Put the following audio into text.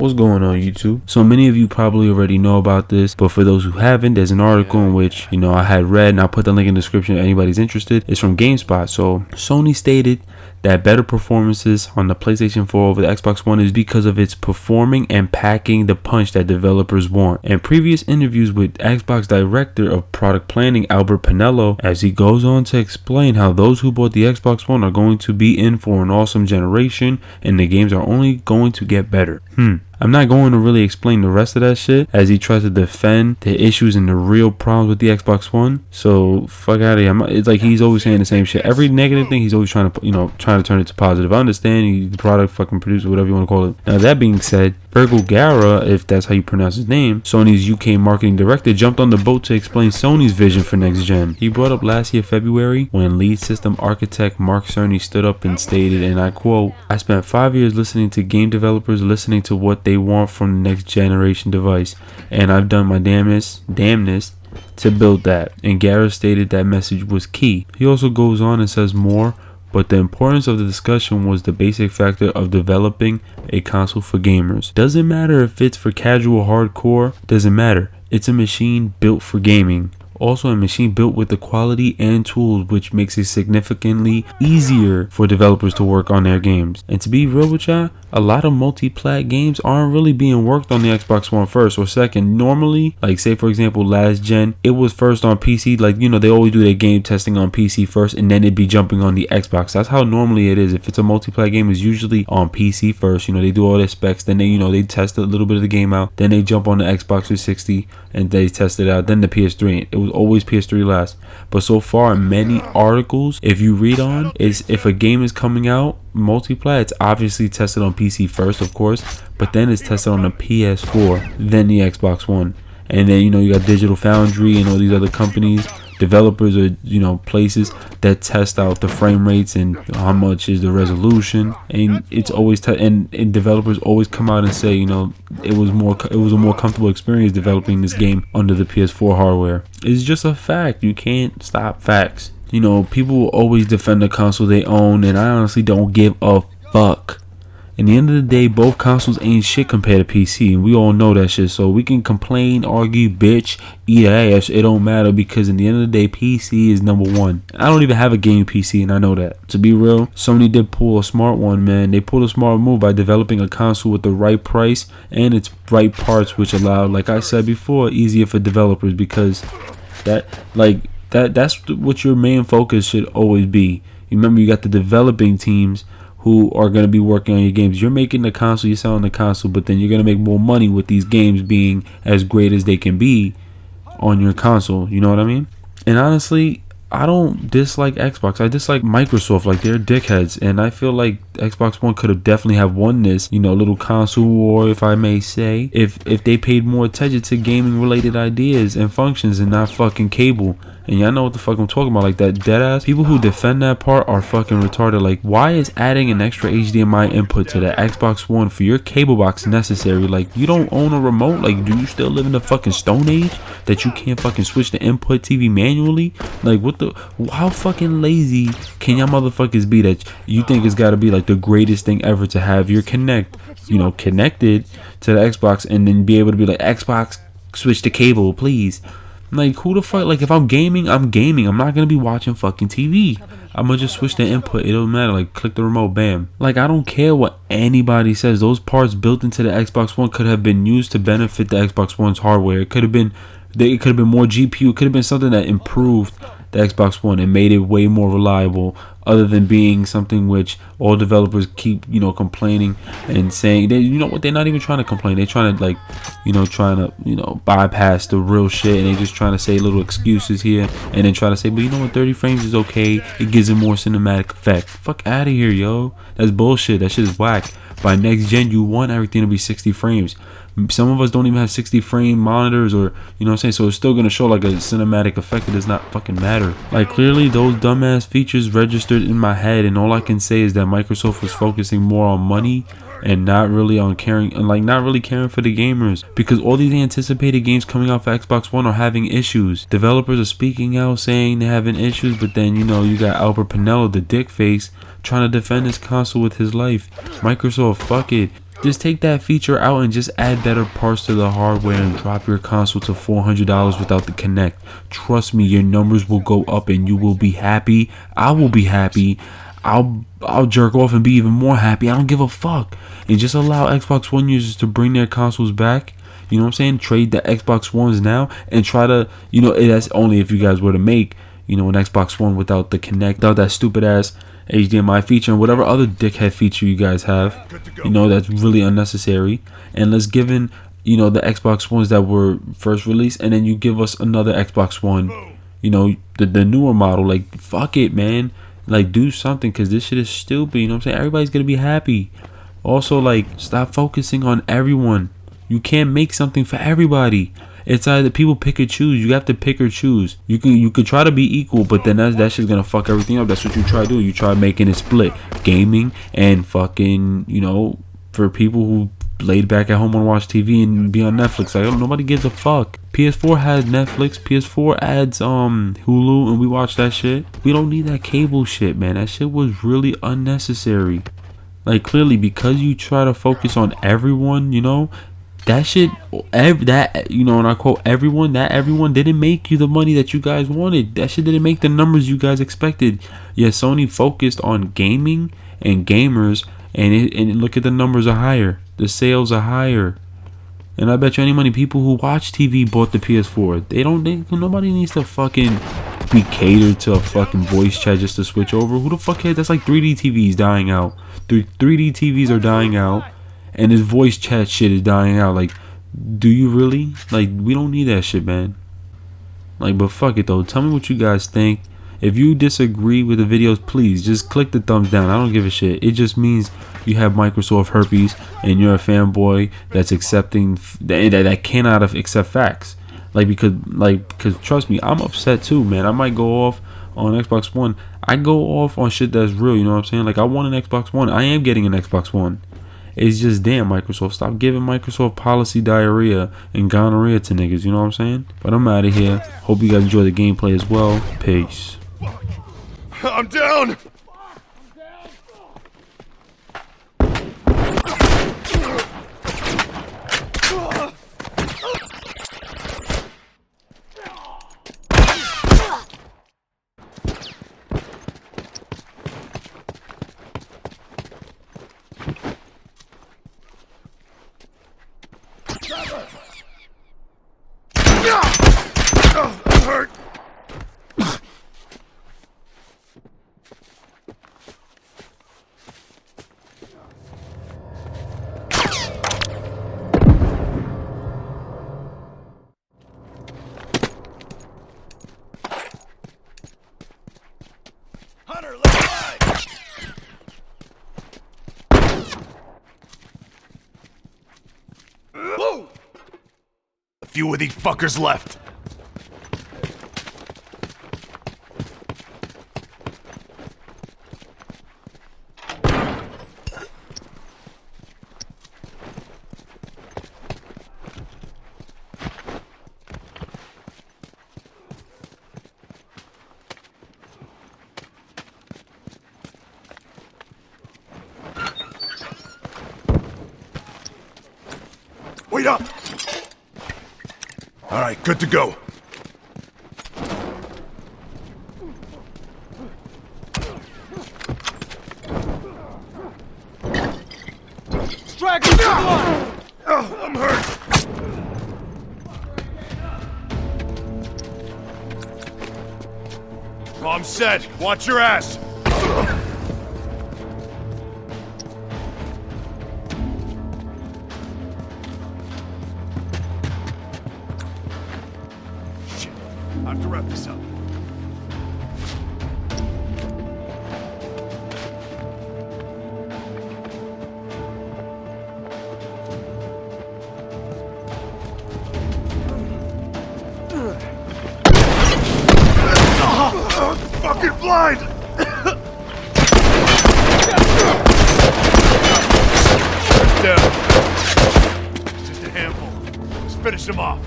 What's going on, YouTube? So many of you probably already know about this, but for those who haven't, there's an article in which, I had read, and I'll put the link in the description if anybody's interested. It's from GameSpot. So Sony stated that better performances on the PlayStation 4 over the Xbox One is because of its performing and packing the punch that developers want. In previous interviews with Xbox Director of Product Planning Albert Pinello, as he goes on to explain how those who bought the Xbox One are going to be in for an awesome generation and the games are only going to get better. I'm not going to really explain the rest of that shit as he tries to defend the issues and the real problems with the Xbox One. So fuck out of here. It's like he's always saying the same shit. Every negative thing he's always trying to turn it to positive. I understand he's the product fucking producer, whatever you want to call it. Now that being said, Virgil Gara, if that's how you pronounce his name, Sony's UK marketing director, jumped on the boat to explain Sony's vision for next gen. He brought up last year February when lead system architect Mark Cerny stood up and stated, and I quote, "I spent 5 years listening to game developers, listening to what they want from the next generation device, and I've done my damnedest to build that." And Gara stated that message was key. He also goes on and says more, but the importance of the discussion was the basic factor of developing a console for gamers. Doesn't matter if it's for casual hardcore, doesn't matter. It's a machine built for gaming. Also a machine built with the quality and tools which makes it significantly easier for developers to work on their games. And to be real with y'all, a lot of multi-plat games aren't really being worked on the Xbox One first or second. Normally, like say for example last gen, it was first on PC. Like they always do their game testing on PC first and then it'd be jumping on the Xbox. That's how normally it is. If it's a multi-plat game, it's usually on PC first. They do all their specs, then they test a little bit of the game out, then they jump on the Xbox 360 and they test it out, then the PS3. It was always PS3 last. But so far many articles, if you read on, is if a game is coming out multi-plat, it's obviously tested on PC first, of course, but then it's tested on the PS4, then the Xbox One. And then you got Digital Foundry and all these other companies, developers, or places that test out the frame rates and how much is the resolution, and it's always and developers always come out and say it was a more comfortable experience developing this game under the PS4 hardware. It's just a fact. You can't stop facts. People will always defend the console they own, and I honestly don't give a fuck. In the end of the day, both consoles ain't shit compared to PC, and we all know that shit. So we can complain, argue, bitch, eat ass. It don't matter, because in the end of the day, PC is number one. I don't even have a game PC, and I know that. To be real, Sony did pull a smart one, man. They pulled a smart move by developing a console with the right price and its right parts, which allowed, like I said before, easier for developers, because that's what your main focus should always be. Remember, you got the developing teams who are going to be working on your games. You're making the console, you're selling the console, but then you're going to make more money with these games being as great as they can be on your console. You know what I mean? And honestly, I don't dislike Xbox. I dislike Microsoft. Like, they're dickheads. And I feel like Xbox One could have definitely have won this, little console war, if I may say, if they paid more attention to gaming related ideas and functions and not fucking cable. And y'all know what the fuck I'm talking about. Like, that deadass people who defend that part are fucking retarded. Like, why is adding an extra HDMI input to the Xbox One for your cable box necessary? Like, you don't own a remote? Like, do you still live in the fucking Stone Age that you can't fucking switch the input TV manually? Like, how fucking lazy can y'all motherfuckers be that you think it's gotta be like the greatest thing ever to have your connected to the Xbox and then be able to be like, Xbox, switch to cable, please. Like, who the fuck? Like, if I'm gaming, I'm gaming. I'm not gonna be watching fucking TV. I'm gonna just switch the input. It don't matter. Like, click the remote, bam. Like, I don't care what anybody says. Those parts built into the Xbox One could have been used to benefit the Xbox One's hardware. It could have been more GPU. It could have been something that improved the Xbox One and made it way more reliable, other than being something which all developers keep complaining and saying. They're not even trying to complain. They're trying to bypass the real shit, and they're just trying to say little excuses here and then try to say, but 30 frames is okay, it gives it more cinematic effect. Fuck out of here, yo. That's bullshit. That shit is whack. By next gen, you want everything to be 60 frames. Some of us don't even have 60 frame monitors, or so it's still gonna show like a cinematic effect. It does not fucking matter. Like, clearly those dumbass features registered in my head, and all I can say is that Microsoft was focusing more on money and not really on caring, and not really caring for the gamers, because all these anticipated games coming out for Xbox One are having issues. Developers are speaking out saying they're having issues, but then you got Albert Pinello, the dick face, trying to defend his console with his life. Microsoft, fuck it. Just take that feature out and just add better parts to the hardware and drop your console to $400 without the Kinect. Trust me, your numbers will go up and you will be happy. I will be happy. I'll jerk off and be even more happy. I don't give a fuck. And just allow Xbox One users to bring their consoles back. You know what I'm saying? Trade the Xbox Ones now and try to, you know, that's only if you guys were to make, you know, an Xbox One without the Kinect, without that stupid ass HDMI feature and whatever other dickhead feature you guys have, you know, that's really unnecessary. And let's give in, you know, the Xbox Ones that were first released, and then you give us another Xbox One, you know, the newer model. Like, fuck it, man. Like, do something, because this shit is stupid. You know what I'm saying? Everybody's gonna be happy. Also, like, stop focusing on everyone. You can't make something for everybody. It's either people pick or choose. You have to pick or choose. You could try to be equal, but then that shit's gonna fuck everything up. That's what you try to do. You try making it split, gaming and fucking, you know, for people who laid back at home and watch TV and be on Netflix. Like, nobody gives a fuck. PS4 has Netflix. PS4 adds Hulu, and we watch that shit. We don't need that cable shit, man. That shit was really unnecessary. Like, clearly, because you try to focus on everyone, you know, that shit, that, you know, and I quote, everyone didn't make you the money that you guys wanted. That shit didn't make the numbers you guys expected. Yeah, Sony focused on gaming and gamers, and look at the numbers are higher. The sales are higher. And I bet you any money people who watch TV bought the PS4. Nobody needs to fucking be catered to a fucking voice chat just to switch over. Who the fuck cares? That's like 3D TVs dying out. 3D TVs are dying out. And this voice chat shit is dying out. Like, do you really? Like, we don't need that shit, man. Like, but fuck it, though. Tell me what you guys think. If you disagree with the videos, please just click the thumbs down. I don't give a shit. It just means you have Microsoft herpes and you're a fanboy that's accepting that cannot accept facts. Because trust me, I'm upset too, man. I might go off on Xbox One. I go off on shit that's real. You know what I'm saying? Like, I want an Xbox One. I am getting an Xbox One. It's just, damn, Microsoft, stop giving Microsoft policy diarrhea and gonorrhea to niggas, you know what I'm saying? But I'm out of here. Hope you guys enjoy the gameplay as well. Peace. I'm down! I'm hurt! Hunter, let's ride! Whoa! A few of these fuckers left. Wait up! All right, good to go. Straggle to the line! Oh, I'm hurt. I'm set. Watch your ass. I have to wrap this up. Fucking blind! Down. Just a handful. Let's finish him off.